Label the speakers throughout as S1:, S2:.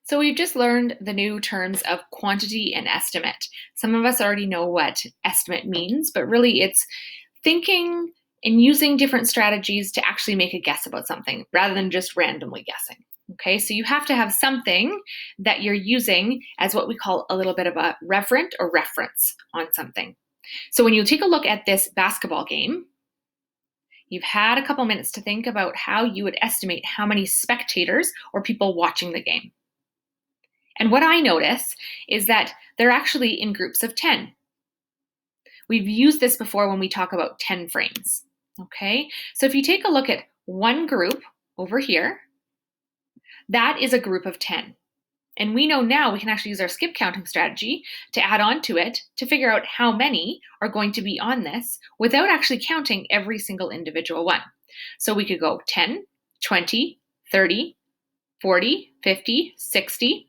S1: So we've just learned the new terms of quantity and estimate. Some of us already know what estimate means, but really it's thinking and using different strategies to actually make a guess about something rather than just randomly guessing. Okay, so you have to have something that you're using as what we call a little bit of a referent or reference on something. So when you take a look at this basketball game, you've had a couple minutes to think about how you would estimate how many spectators or people watching the game. And what I notice is that they're actually in groups of 10. We've used this before when we talk about 10 frames. Okay, so if you take a look at one group over here, that is a group of 10. And we know now we can actually use our skip counting strategy to add on to it to figure out how many are going to be on this without actually counting every single individual one. So we could go 10, 20, 30, 40, 50, 60.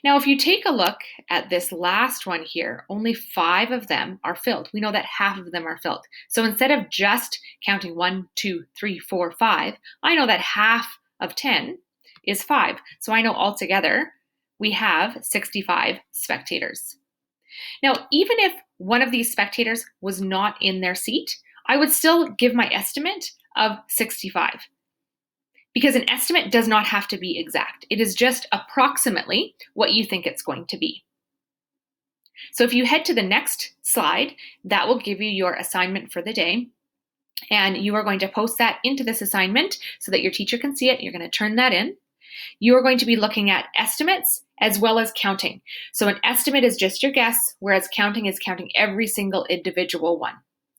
S1: Now, if you take a look at this last one here, only 5 of them are filled. We know that half of them are filled. So instead of just counting 1, 2, 3, 4, 5, I know that half of 10 is 5. So I know altogether we have 65 spectators. Now, even if one of these spectators was not in their seat, I would still give my estimate of 65. Because an estimate does not have to be exact. It is just approximately what you think it's going to be. So if you head to the next slide, that will give you your assignment for the day. And you are going to post that into this assignment so that your teacher can see it. You're going to turn that in. You are going to be looking at estimates as well as counting. So an estimate is just your guess, whereas counting is counting every single individual one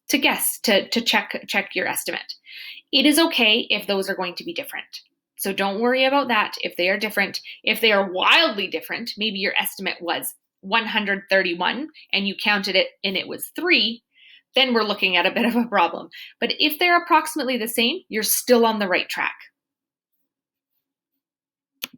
S1: to guess, to check your estimate. It is okay if those are going to be different. So don't worry about that if they are different. If they are wildly different, maybe your estimate was 131 and you counted it and it was 3, then we're looking at a bit of a problem. But if they're approximately the same, you're still on the right track.